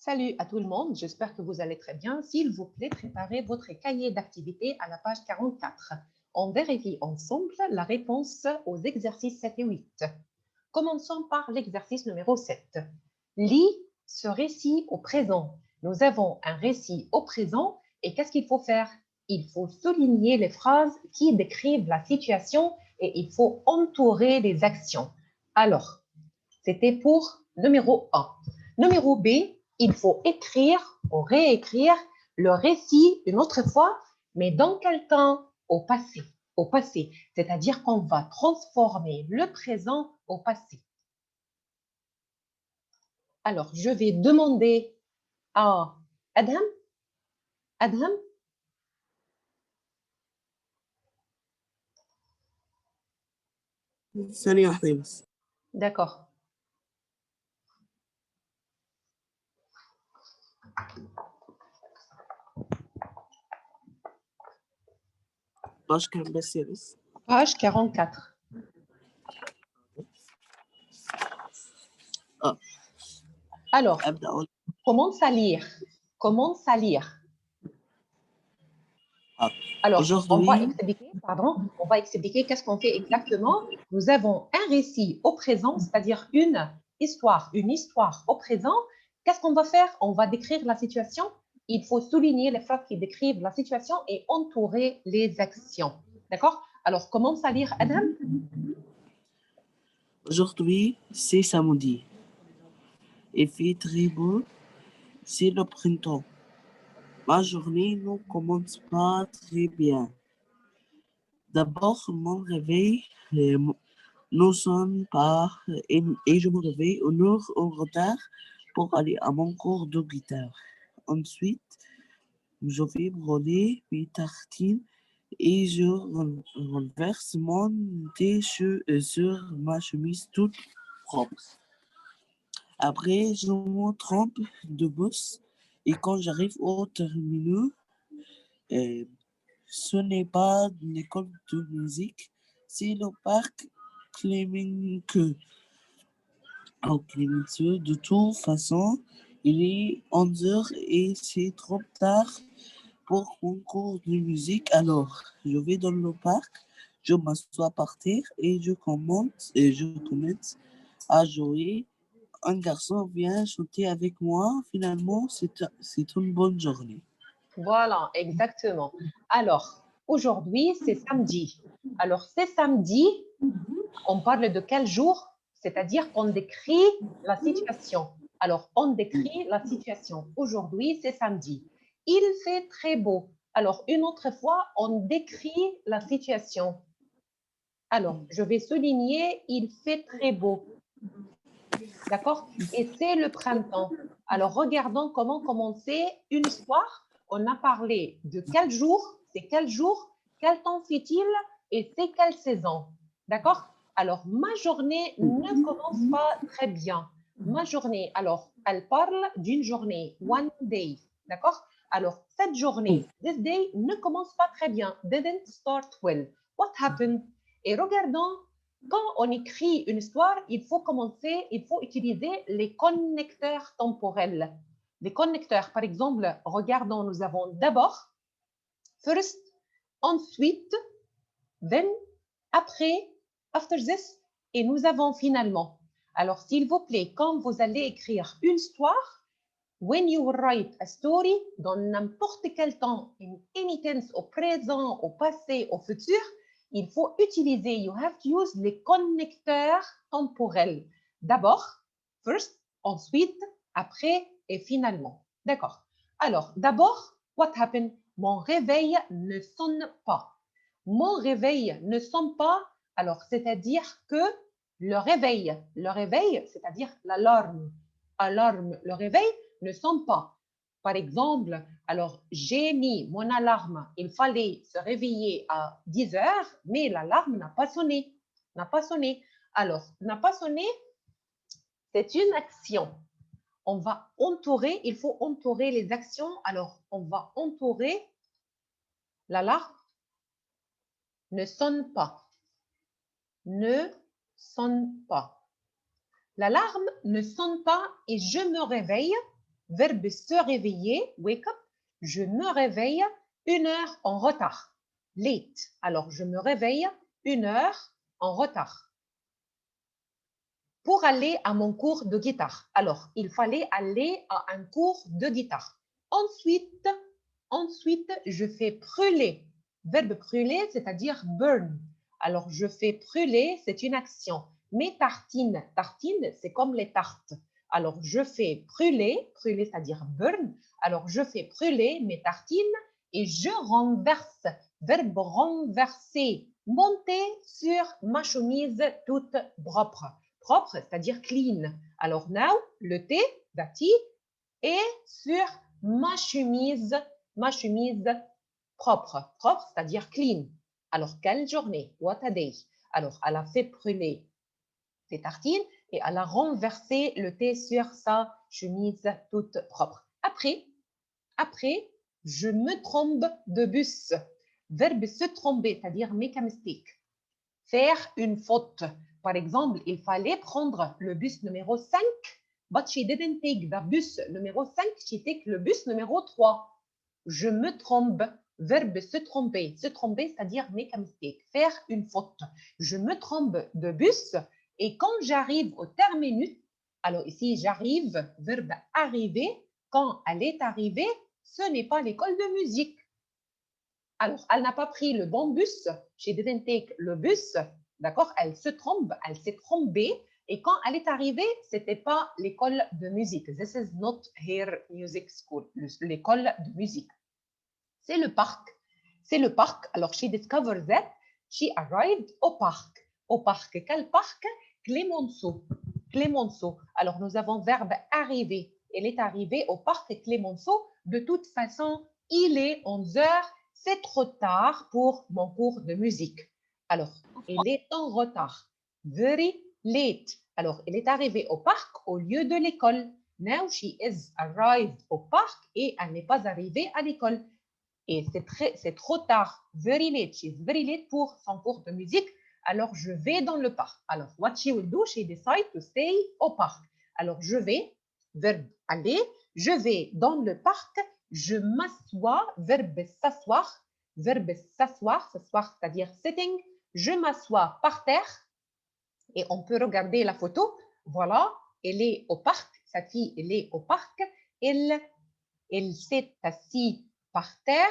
Salut à tout le monde, j'espère que vous allez très bien. S'il vous plaît, préparez votre cahier d'activité à la page 44. On vérifie ensemble la réponse aux exercices 7 et 8. Commençons par l'exercice numéro 7. Lis ce récit au présent. Nous avons un récit au présent et qu'est-ce qu'il faut faire? Il faut souligner les phrases qui décrivent la situation et il faut entourer les actions. Alors, c'était pour numéro 1. Numéro B, il faut écrire ou réécrire le récit une autre fois, mais dans quel temps? Au passé. Au passé, c'est-à-dire qu'on va transformer le présent au passé. Alors, je vais demander à Adham. Adham, ثانية واحدة بس. d'accord. باش كان بس يا بس. Page 44. Alors, أبدأ أقول. commence à lire. Commence à lire. Alors, on va expliquer qu'est-ce qu'on fait exactement. Nous avons un récit au présent, c'est-à-dire une histoire au présent. Qu'est-ce qu'on va faire? On va décrire la situation. Il faut souligner les phrases qui décrivent la situation et entourer les actions. D'accord? Alors, commence à lire, Adam. Aujourd'hui, c'est samedi. Il fait très beau. C'est le printemps. Ma journée ne commence pas très bien. D'abord, mon réveil ne sonne pas et je me réveille une heure en retard pour aller à mon cours de guitare. Ensuite, je vais brûler mes tartines et je renverse mon thé sur ma chemise toute propre. Après, je me trompe de bus et quand j'arrive au terminus, ce n'est pas l'école de musique, c'est le parc Clémenceau. De toute façon, il est 11 heures et c'est trop tard pour mon cours de musique. Alors, je vais dans le parc, je m'assois par terre et je commence à jouer. Un garçon vient chanter avec moi. Finalement, c'est une bonne journée. Voilà, exactement. Alors, aujourd'hui, c'est samedi. Alors, c'est samedi, on parle de quel jour? C'est-à-dire qu'on décrit la situation. Alors, on décrit la situation. Aujourd'hui, c'est samedi. Il fait très beau. Alors, une autre fois, on décrit la situation. Alors, je vais souligner, il fait très beau. D'accord? Et c'est le printemps. Alors, regardons comment commencer une histoire. On a parlé de quel jour, c'est quel jour, quel temps fait-il et c'est quelle saison. D'accord? Alors, ma journée ne commence pas très bien. Ma journée, alors, elle parle d'une journée, one day. D'accord? Alors, cette journée, this day, ne commence pas très bien. Didn't start well. What happened? Et regardons quand on écrit une histoire, il faut utiliser les connecteurs temporels. Les connecteurs, par exemple, regardons, nous avons d'abord, first, ensuite, then, après, after this, et nous avons finalement. Alors, s'il vous plaît, quand vous allez écrire une histoire, when you write a story, dans n'importe quel temps, in any tense, au présent, au passé, au futur, il faut utiliser, you have to use les connecteurs temporels. D'abord, first, ensuite, après et finalement. D'accord. Alors, d'abord, what happened? Mon réveil ne sonne pas. Mon réveil ne sonne pas, alors c'est-à-dire que le réveil, c'est-à-dire l'alarme, le réveil ne sonne pas. Par exemple, alors j'ai mis mon alarme, il fallait se réveiller à 10 heures, mais l'alarme n'a pas sonné. N'a pas sonné. Alors, n'a pas sonné, c'est une action. On va entourer, il faut entourer les actions. Alors, on va entourer l'alarme ne sonne pas. Ne sonne pas. L'alarme ne sonne pas et je me réveille. verbe se réveiller, wake up. Je me réveille 1 heure en retard. Late. Alors, je me réveille 1 heure en retard pour aller à mon cours de guitare. Alors, il fallait aller à un cours de guitare. Ensuite, je fais brûler. Verbe brûler, c'est-à-dire burn. Alors, je fais brûler, c'est une action. Mes tartines, tartines, c'est comme les tartes. Alors, je fais brûler, brûler, c'est-à-dire burn. Alors, je fais brûler mes tartines et je renverse. Verbe renverser, monter sur ma chemise toute propre. Propre, c'est-à-dire clean. Alors, now, le T, Dati, est sur ma chemise propre. Propre, c'est-à-dire clean. Alors, quelle journée? What a day? Alors, elle a fait brûler ses tartines et elle a renversé le thé sur sa chemise toute propre. Après, je me trompe de bus. Verbe se tromper, c'est-à-dire make a mistake. Faire une faute. Par exemple, il fallait prendre le bus numéro 5, but she didn't take the bus numéro 5, she take le bus numéro 3. Je me trompe. Verbe se tromper. Se tromper, c'est-à-dire make a mistake. Faire une faute. Je me trompe de bus et quand j'arrive au terminus, alors ici j'arrive, verbe arriver, quand elle est arrivée, ce n'est pas l'école de musique. Alors, elle n'a pas pris le bon bus. She didn't take le bus. D'accord? Elle se trompe, elle s'est trompée. Et quand elle est arrivée, ce n'était pas l'école de musique. This is not her music school, l'école de musique. C'est le parc. C'est le parc. Alors, she discovered that she arrived au parc. Au parc. Quel parc? Clémenceau. Clémenceau. Alors, nous avons verbe arriver. Elle est arrivée au parc Clémenceau. De toute façon, il est 11 heures. C'est trop tard pour mon cours de musique. Alors, elle est en retard. Very late. Alors, elle est arrivée au parc au lieu de l'école. Now she is arrived au parc et elle n'est pas arrivée à l'école. Et c'est trop tard. Very late. She's very late pour son cours de musique. Alors, je vais dans le parc. Alors, what she will do, she decide to stay au parc. Alors, je vais, verbe aller, je vais dans le parc, je m'assois, verbe s'asseoir, s'asseoir, c'est-à-dire sitting, je m'assois par terre et on peut regarder la photo. Voilà, elle est au parc, sa fille, elle est au parc, elle s'est assise par terre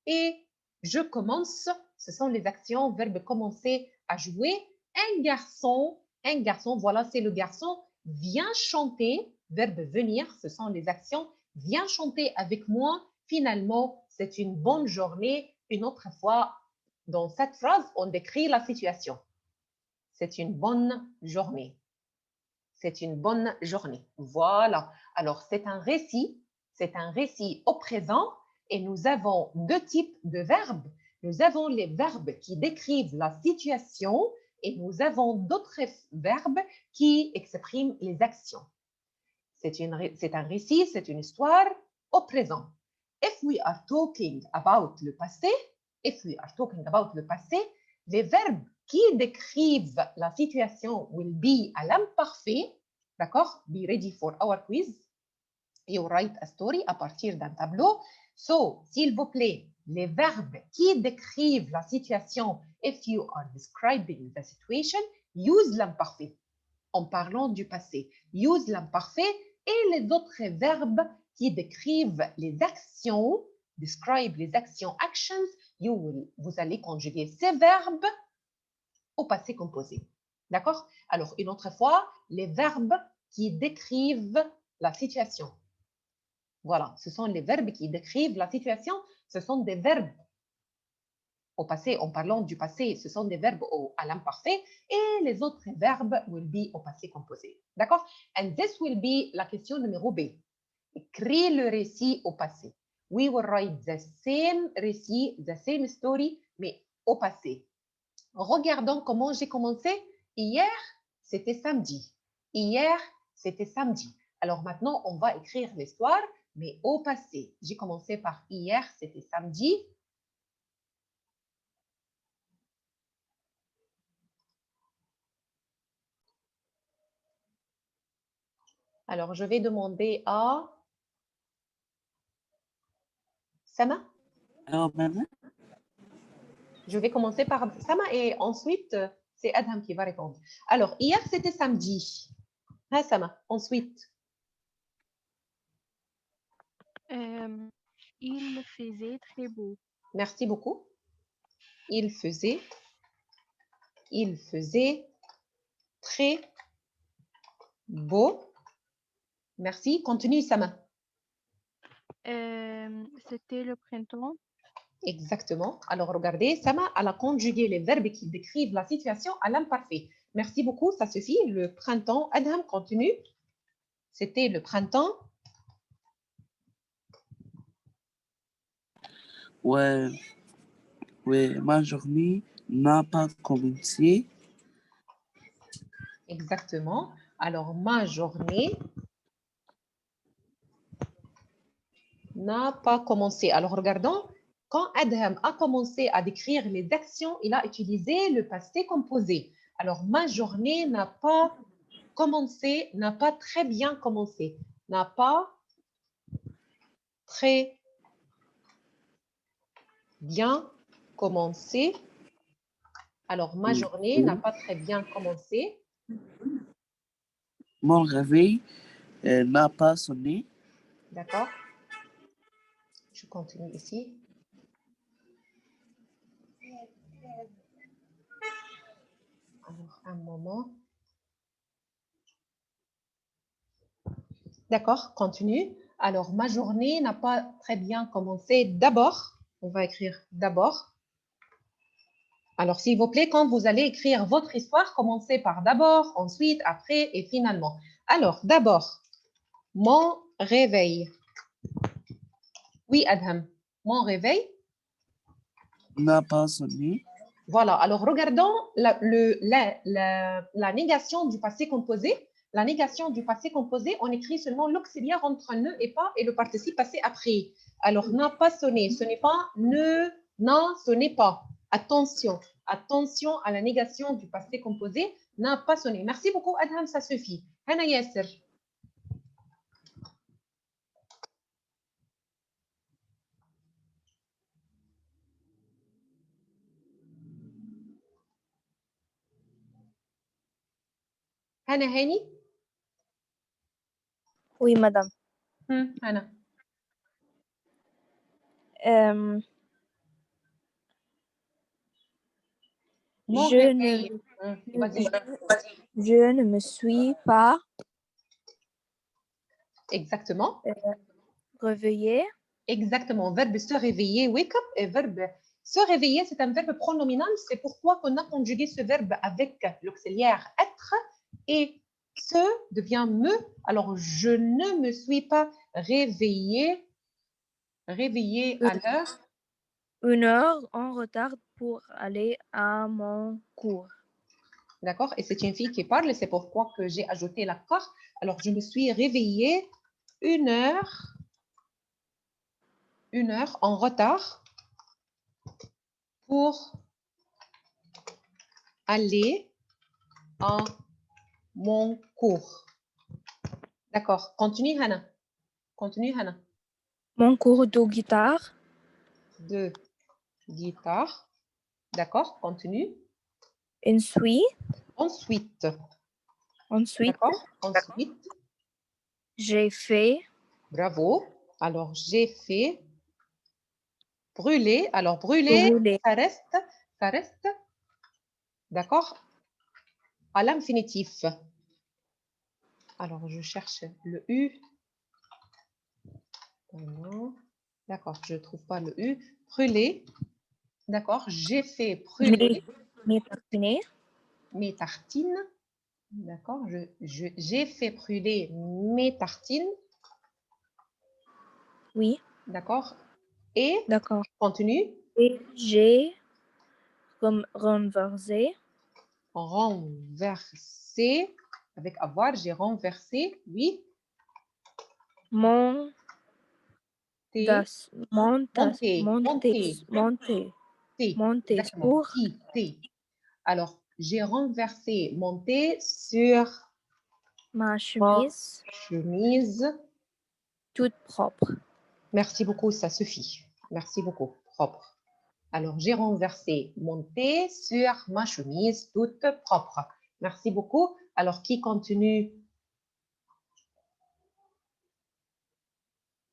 et je commence, ce sont les actions, verbe commencer à jouer. Un garçon, voilà, c'est le garçon, vient chanter, verbe venir, ce sont les actions, vient chanter avec moi. Finalement, c'est une bonne journée. Une autre fois, dans cette phrase, on décrit la situation. C'est une bonne journée. C'est une bonne journée. Voilà. Alors, c'est un récit au présent et nous avons deux types de verbes. Nous avons les verbes qui décrivent la situation et nous avons d'autres verbes qui expriment les actions. C'est un récit, c'est une histoire au présent. If we are talking about le passé, les verbes qui décrivent la situation will be à l'imparfait. D'accord? Be ready for our quiz. You write a story à partir d'un tableau. So, s'il vous plaît, les verbes qui décrivent la situation, if you are describing the situation, use l'imparfait. En parlant du passé, use l'imparfait et les autres verbes qui décrivent les actions, describe les actions, actions, vous allez conjuguer ces verbes au passé composé. D'accord? Alors, une autre fois, les verbes qui décrivent la situation. Voilà, ce sont les verbes qui décrivent la situation. Ce sont des verbes au passé, en parlant du passé, ce sont des verbes à l'imparfait et les autres verbes will be au passé composé. D'accord? And this will be la question numéro B. Écris le récit au passé. We will write the same récit, the same story, mais au passé. Regardons comment j'ai commencé. Hier, c'était samedi. Hier, c'était samedi. Alors maintenant, on va écrire l'histoire, mais au passé. J'ai commencé par hier, c'était samedi. Alors, je vais demander à Sama? Alors maintenant, Je vais commencer par Sama et ensuite, c'est Adham qui va répondre. Alors, hier, c'était samedi. Hein, Sama, ensuite. Il faisait très beau. Merci beaucoup. Il faisait très beau. Merci. Continue, Sama. C'était le printemps. Exactement. Alors, regardez, Sama, elle a conjugué les verbes qui décrivent la situation à l'imparfait. Merci beaucoup, ça suffit. Le printemps. Adham, continue. C'était le printemps. ouais, ma journée n'a pas commencé. Exactement. Alors, ma journée n'a pas commencé. Alors, regardons. Quand Adham a commencé à décrire les actions, il a utilisé le passé composé. Alors, ma journée n'a pas commencé, n'a pas très bien commencé, n'a pas très bien commencé. Alors, ma journée n'a pas très bien commencé. Mon réveil n'a pas sonné. D'accord. Je continue ici. Alors, un moment. D'accord, continue. Alors, ma journée n'a pas très bien commencé. D'abord, on va écrire d'abord. Alors, s'il vous plaît, quand vous allez écrire votre histoire, commencez par d'abord, ensuite, après et finalement. Alors, d'abord, mon réveil. Oui, Adham, mon réveil N'a pas sonné. Voilà, alors regardons la négation du passé composé. La négation du passé composé, on écrit seulement l'auxiliaire entre ne et pas et le participe passé après. Alors, n'a pas sonné, ce n'est pas ne, non, ce n'est pas. Attention, attention à la négation du passé composé, n'a pas sonné. Merci beaucoup, Adham, ça suffit. Hana Yasser. Hana Hani. Oui, madame. Hana. Mon réveil. Vas-y. Je ne me suis pas Exactement. réveillée. Exactement. Verbe se réveiller, wake up, et verbe se réveiller, c'est un verbe pronominal. C'est pourquoi on a conjugué ce verbe avec l'auxiliaire être et se devient me. Alors, je ne me suis pas réveillée à l'heure. 1 heure en retard pour aller à mon cours. D'accord? Et c'est une fille qui parle et c'est pourquoi que j'ai ajouté l'accord. Alors, je me suis réveillée 1 heure en retard pour aller à mon cours. D'accord. Continue, Hannah. Continue, Hannah. Mon cours de guitare. De guitare. D'accord. Continue. Ensuite, D'accord. Ensuite. j'ai fait. Bravo. Alors, j'ai fait brûler. Alors, brûler, ça reste. D'accord. À l'infinitif. Alors, je cherche le U. D'accord, je ne trouve pas le U. Brûler. D'accord, j'ai fait brûler mes tartines. D'accord, j'ai fait brûler mes tartines. Oui. D'accord. Et D'accord. continue. Et j'ai renversé. Renversé. Avec avoir, j'ai renversé. Oui. Monté. Exactement. Thé. Alors, j'ai renversé mon thé sur ma chemise toute propre. Merci beaucoup, ça suffit. Merci beaucoup. Propre. Alors, j'ai renversé mon thé sur ma chemise toute propre. Merci beaucoup. Alors, qui continue?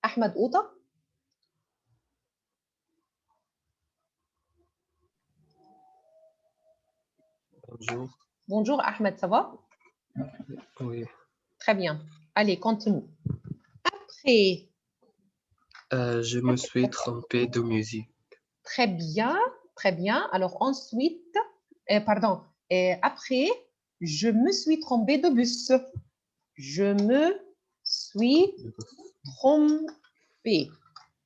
Ahmed Outa? Bonjour. Bonjour Ahmed, ça va? Oui. Très bien. Allez, continue. Après, Je me suis trompé de musique. très bien, très bien. Alors ensuite, après, je me suis trompée de bus. Je me suis trompée.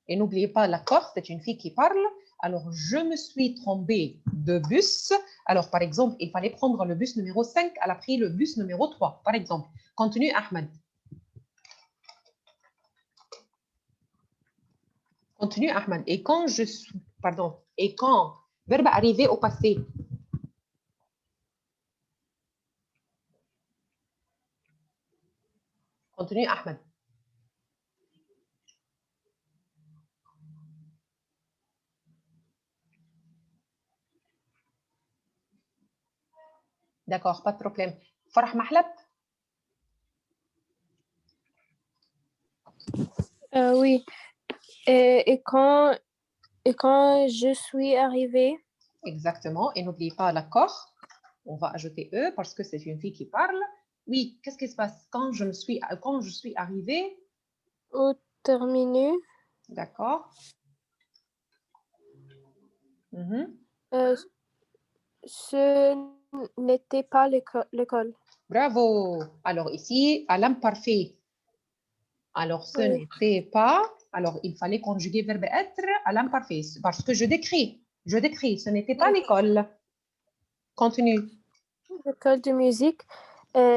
Et n'oubliez pas, l'accord, c'est une fille qui parle. Alors, je me suis trompée de bus. Alors, par exemple, il fallait prendre le bus numéro 5. Elle a pris le bus numéro 3, par exemple. Continue, Ahmed. Continue, Ahmed. Et quand je suis... Pardon. Et quand... Verbe arriver au passé. Continue, Ahmed. D'accord, pas de problème. Farah Mahlab? Oui. Et quand je suis arrivée, Exactement. Et n'oubliez pas l'accord. On va ajouter E parce que c'est une fille qui parle. Oui, qu'est-ce qui se passe quand je suis arrivée? au terminus, D'accord. ce n'était pas l'école. Bravo. Alors ici, à l'imparfait. Alors, ce Oui. n'était pas... Alors, il fallait conjuguer verbe être à l'imparfait parce que je décris. Je décris. Ce n'était pas Oui. l'école. Continue. L'école de musique,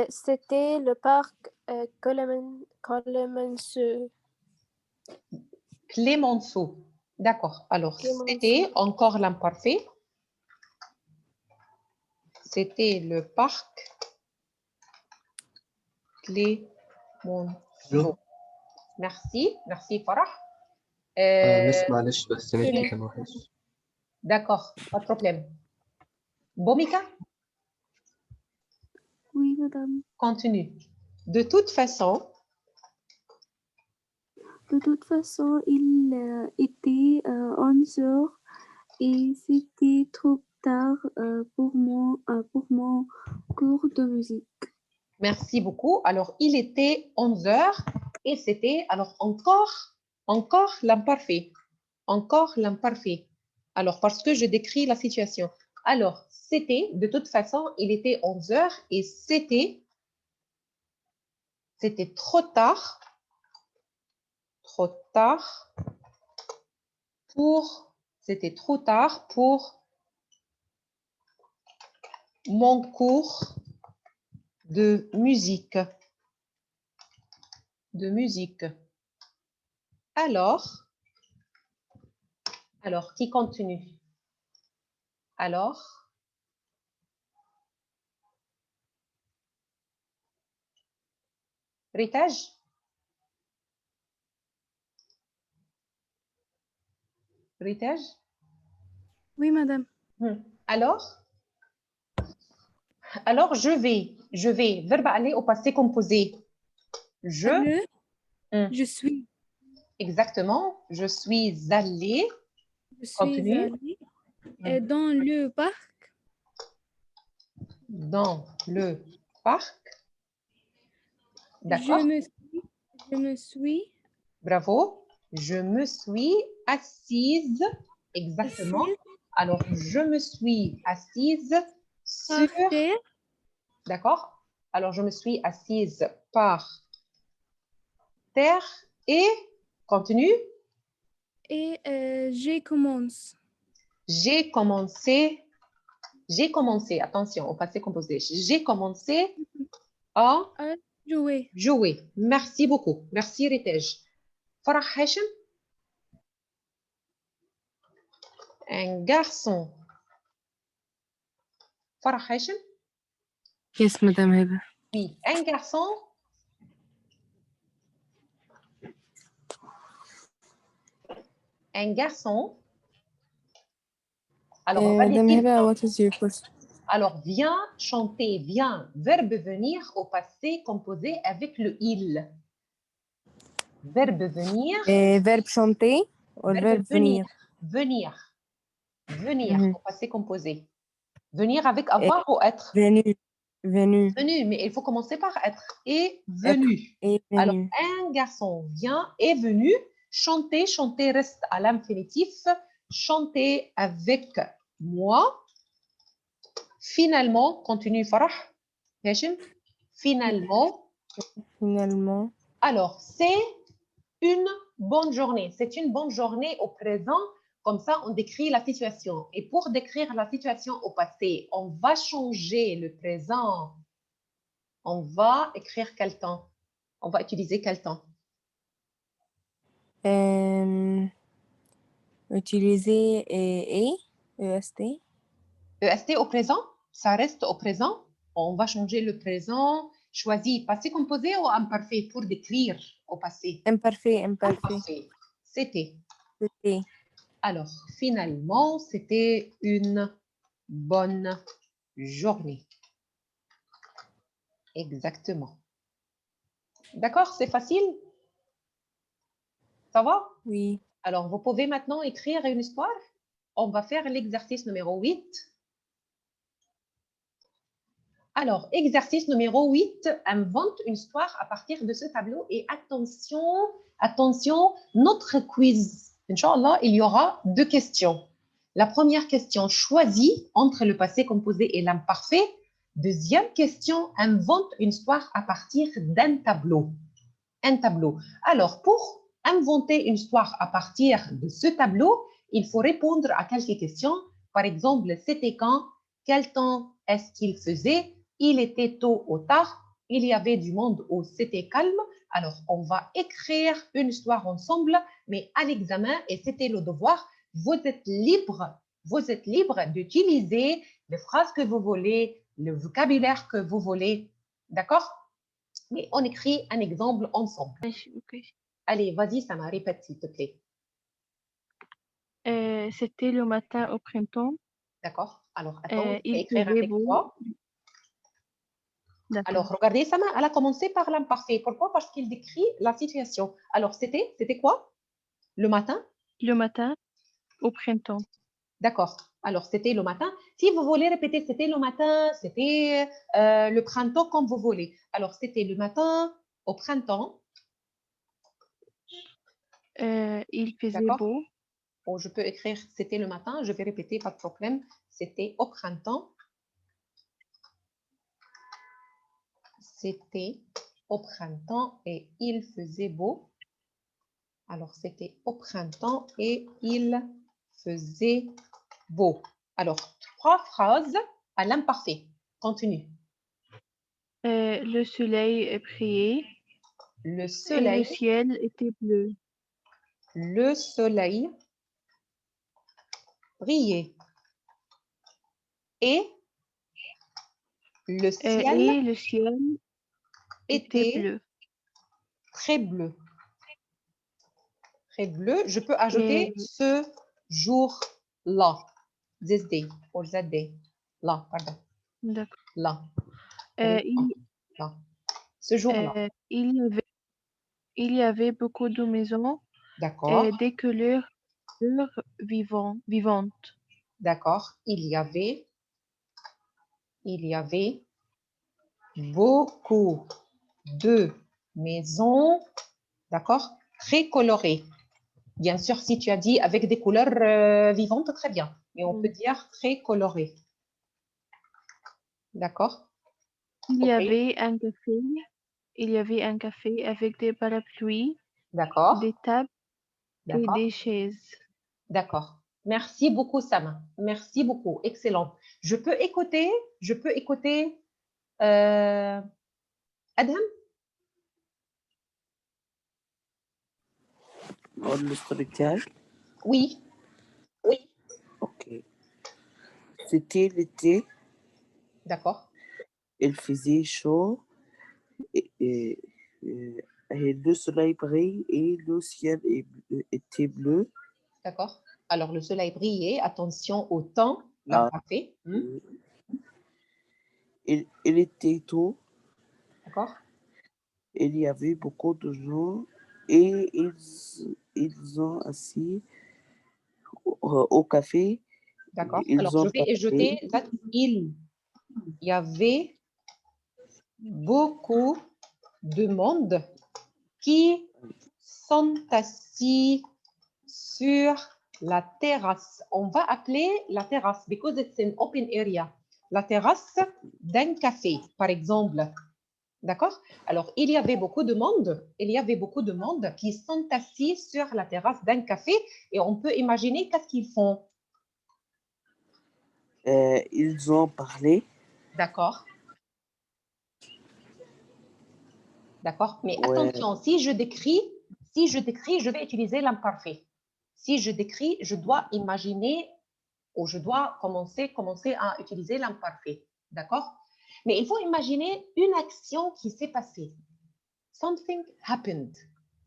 c'était le parc Clemenceau. Clémenceau. D'accord. Alors, Clémenceau. c'était encore l'imparfait. C'était le parc Clémenceau. Merci. Merci, Farah. بس معلش بس نتي كان وحش. D'accord. Pas de problème. Bomika? Oui, madame. Continue. De toute façon, il était 11 heures et c'était trop tard pour mon cours de musique. merci beaucoup. Alors, il était 11 heures et c'était alors encore l'imparfait. Encore l'imparfait. Alors, parce que je décris la situation. Alors, c'était, de toute façon, il était 11 heures et c'était trop tard pour mon cours de musique. Alors, qui continue? Alors, Ritage? Ritage? Oui, madame. Alors, je vais, verbe aller au passé composé. Je suis. Exactement, je suis allée. Continue. Allée dans le parc. Dans le parc. D'accord. Je me suis. Bravo. Je me suis assise. Exactement. Alors, je me suis assise sur... Par terre. D'accord. Alors, je me suis assise par terre et... Continue. Et j'ai commencé. J'ai commencé, attention, au passé composé. J'ai commencé à Jouer. Merci beaucoup. Merci, Ritej. Farah Hachem, un garçon. Farah Hachem, Yes, Madame Heba. oui, un garçon. un garçon. Alors, on va Madame dire Heba, what is your question? alors, viens chanter, viens, verbe venir au passé composé avec le il. Verbe venir, Verbe chanter ou verbe venir? Venir. Venir Mhm. au passé composé. Venir avec avoir ou être? Venu. Venu. Venu, mais il faut commencer par être. Et venu. Et Alors, venu. un garçon vient, est venu. Chanter, chanter reste à l'infinitif. Chanter avec moi. Finalement, continue Farah. Hachem. Finalement. Finalement. Alors, c'est une bonne journée. C'est une bonne journée au présent. Comme ça, on décrit la situation. Et pour décrire la situation au passé, on va changer le présent. On va écrire quel temps? On va utiliser quel temps? Utiliser EST. EST au présent, ça reste au présent. On va changer le présent. Choisis passé composé ou imparfait pour décrire au passé. Imparfait. Imparfait. C'était. C'était. Alors, finalement, c'était une bonne journée. Exactement. D'accord, c'est facile? Ça va? Oui. Alors, vous pouvez maintenant écrire une histoire. On va faire l'exercice numéro 8. Alors, exercice numéro 8, invente une histoire à partir de ce tableau. Et attention, attention, notre quiz, Inch'Allah, il y aura 2 questions. La première question, choisis entre le passé composé et l'imparfait. Deuxième question, invente une histoire à partir d'un tableau. Un tableau. Alors, pour inventer une histoire à partir de ce tableau, il faut répondre à quelques questions. Par exemple, c'était quand? Quel temps est-ce qu'il faisait? Il était tôt ou tard? Il y avait du monde ou c'était calme? Alors, on va écrire une histoire ensemble, mais à l'examen, et c'était le devoir, vous êtes libre d'utiliser les phrases que vous voulez, le vocabulaire que vous voulez. D'accord? Mais on écrit un exemple ensemble. Ok. Allez, vas-y, ça me répète, s'il te plaît. C'était le matin au printemps. D'accord? Alors, attends, je vais Il écrire faisait avec beau. toi. D'accord. Alors, regardez, Sama, elle a commencé par l'imparfait. Pourquoi? Parce qu'il décrit la situation. Alors, c'était quoi? Le matin? Le matin au printemps. D'accord. Alors, c'était le matin. Si vous voulez répéter, c'était le matin, c'était le printemps, comme vous voulez. Alors, c'était le matin au printemps. Il faisait D'accord? beau. Ou je peux écrire, c'était le matin. Je vais répéter, pas de problème. C'était au printemps. C'était au printemps et il faisait beau. Alors, c'était au printemps et il faisait beau. Alors, 3 phrases à l'imparfait. Continue. Le soleil brillait. Le Et le soleil, ciel était bleu. le soleil brillait. Et le ciel Et le ciel était était bleu. très bleu. Très bleu. Je peux ajouter Et ce jour-là. This day or that day. Là, pardon. d'accord. Là. Il, Là. Ce jour-là. il y avait beaucoup de maisons D'accord. et des couleurs vivantes. D'accord. Il y avait beaucoup de maisons, d'accord, très colorées. Bien sûr, si tu as dit avec des couleurs vivantes, très bien. Mais on peut dire très colorées. D'accord? Il y Ok. avait un café. Il y avait un café avec des parapluies, D'accord. des tables et D'accord. des chaises. D'accord. Merci beaucoup, Sama. Merci beaucoup. Excellent. Je peux écouter Adham? الستوري Oui. Ok. C'était l'été, D'accord. il faisait chaud et le soleil brille et le ciel était bleu. D'accord. Alors, le soleil brillait. Attention au temps. Là, Ah. parfait. Il était tôt. D'accord. Il y avait beaucoup de gens et ils ont assis au café. D'accord. Ils Alors, je ont vais ajouter parlé. il y avait beaucoup de monde qui sont assis sur la terrasse. On va appeler la terrasse because it's an open area. La terrasse d'un café, par exemple. D'accord? Alors, il y avait beaucoup de monde. Il y avait beaucoup de monde qui sont assis sur la terrasse d'un café et on peut imaginer qu'est-ce qu'ils font. Ils ont parlé. D'accord? D'accord? Mais Ouais. attention, si je décris, je vais utiliser l'imparfait. Si je décris, je dois imaginer ou je dois commencer à utiliser l'imparfait. D'accord? Mais il faut imaginer une action qui s'est passée. Something happened.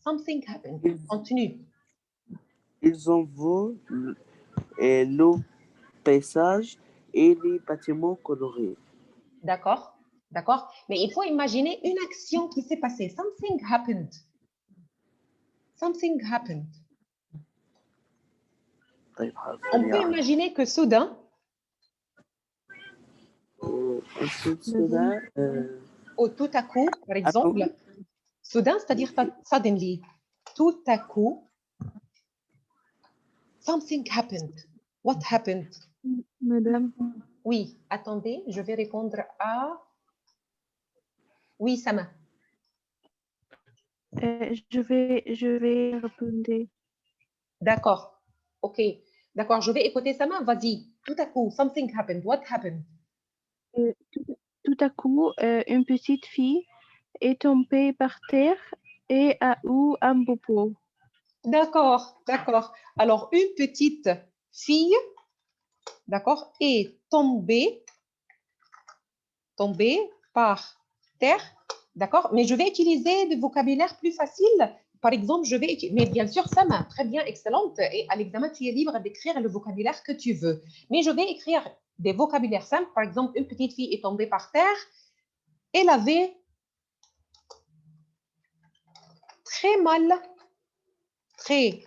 Something happened. Continue. Ils ont vu le paysage et les bâtiments colorés. D'accord? D'accord? Mais il faut imaginer une action qui s'est passée. Something happened. Something happened. On peut imaginer que soudain, Ensuite, cela, ou tout à coup, par exemple, soudain, c'est-à-dire suddenly, tout à coup, something happened. What happened? Madame, Oui, attendez, je vais répondre à... Oui, Sama. je vais répondre. D'accord. OK. D'accord, je vais écouter Sama. Vas-y. Tout à coup, something happened. What happened? Tout à coup, une petite fille est tombée par terre et a eu un bobo. D'accord, d'accord. Alors, une petite fille, d'accord, est tombée par terre, d'accord, mais je vais utiliser des vocabulaires plus faciles. Par exemple, je vais utiliser, mais bien sûr, Sama, très bien, excellente. Et à l'examen, tu es libre d'écrire le vocabulaire que tu veux. Mais je vais écrire des vocabulaires simples. Par exemple, une petite fille est tombée par terre. Elle avait très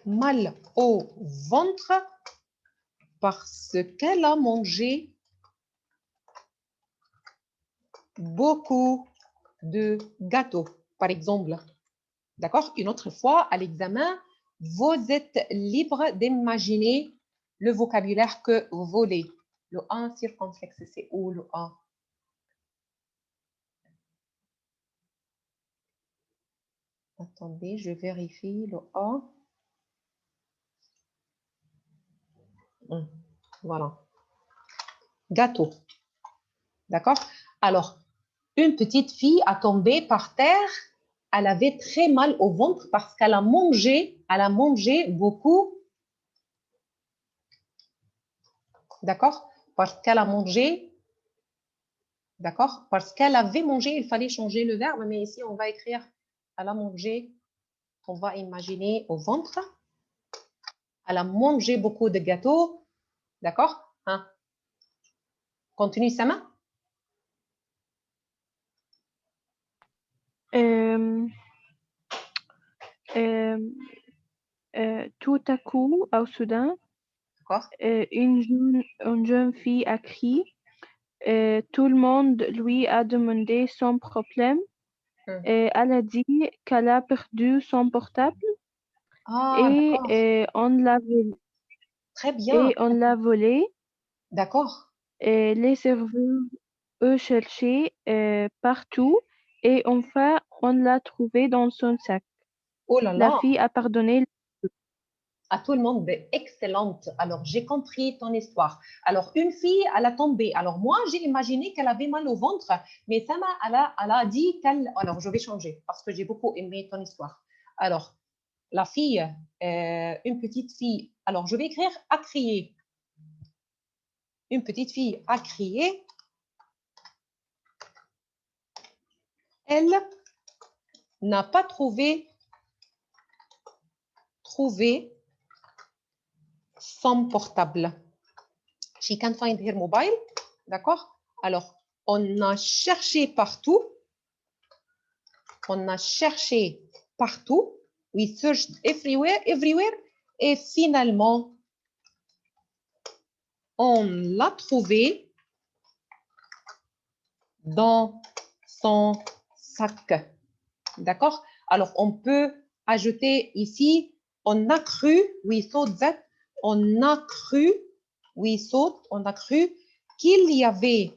mal au ventre parce qu'elle a mangé beaucoup de gâteaux, par exemple. D'accord? Une autre fois, à l'examen, vous êtes libre d'imaginer le vocabulaire que vous voulez. Le A circonflexe, c'est où le A? Attendez, je vérifie le A. Voilà. Gâteau. D'accord? Alors, une petite fille a tombé par terre. Elle avait très mal au ventre parce qu'elle a mangé beaucoup. D'accord? Parce qu'elle a mangé. D'accord? Parce qu'elle avait mangé, il fallait changer le verbe, mais ici, on va écrire elle a mangé. On va imaginer au ventre. Elle a mangé beaucoup de gâteaux. D'accord? Hein? Continue, Sama. Tout à coup, au Soudan, D'accord? une jeune fille a crié. Tout le monde lui a demandé son problème. Elle a dit qu'elle a perdu son portable Ah, et très bien. on l'a volé. D'accord. Les serveurs, eux, cherchaient partout et enfin, on l'a trouvé dans son sac. Oh là La là. fille a pardonné. À tout le monde, excellente. Alors, j'ai compris ton histoire. Alors, une fille, elle a tombé. Alors, moi, j'ai imaginé qu'elle avait mal au ventre, mais Sama, elle a dit qu'elle... Alors, je vais changer parce que j'ai beaucoup aimé ton histoire. Alors, la fille, une petite fille. Alors, je vais écrire a crié. Une petite fille a crié. Elle n'a pas trouvé son portable. She can't find her mobile. D'accord? Alors, on a cherché partout. On a cherché partout. We searched everywhere. Et finalement, on l'a trouvé dans son sac. D'accord? Alors, on peut ajouter ici, on a cru, we thought that, on a cru qu'il y avait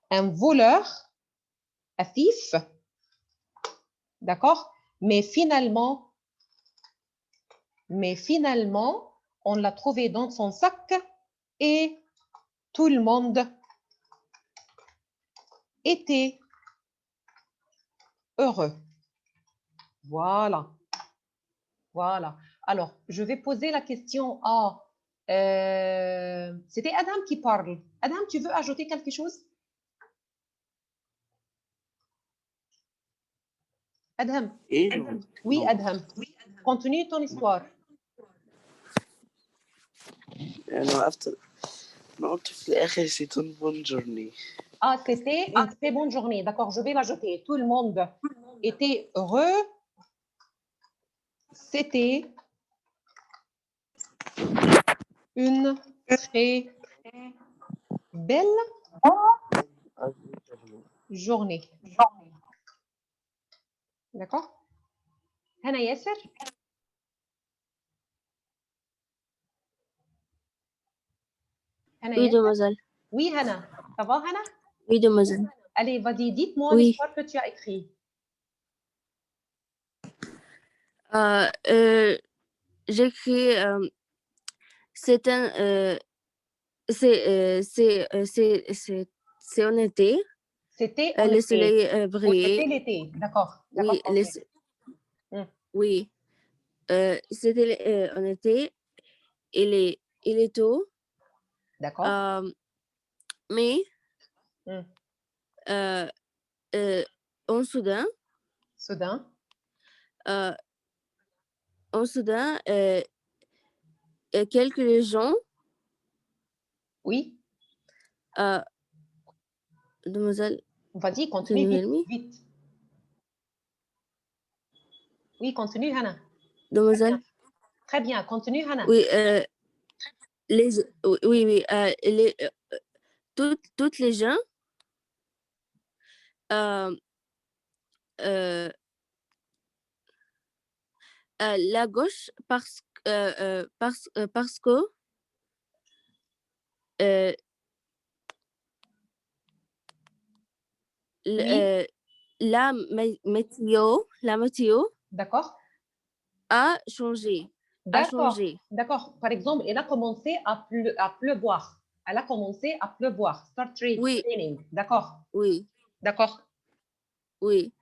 un voleur, un thief, d'accord? Mais finalement, on l'a trouvé dans son sac et tout le monde était heureux. Voilà. Voilà. Alors, je vais poser la question à... C'était Adam qui parle. Adam, tu veux ajouter quelque chose? Adam. Oui, Adam. Continue ton histoire. C'est une bonne journée. Ah, c'était une très bonne journée. D'accord, je vais l'ajouter. Tout le monde était heureux. C'était une très belle journée. D'accord? Hana Yasser? Oui, demoiselle. Oui, Hana. Ça va, Hana? Oui, demoiselle. Allez, vas-y, dites-moi Oui. l'histoire que tu as écrite. J'écris, c'est en été. C'était en le été. soleil brillait. C'était l'été, d'accord. Oui, oui. C'était en été. Il est tôt. D'accord. Mais en Soudan, quelques gens. Oui. Demoiselle. Vas-y, continue vite. Oui, continue, Hana. Demoiselle. Très bien, continue, Hana. Oui, toutes les gens la gauche parce que la météo d'accord, a changé. D'accord. Par exemple, elle a commencé à pleuvoir. Elle a commencé à pleuvoir. Start raining. D'accord. Oui. D'accord. Oui.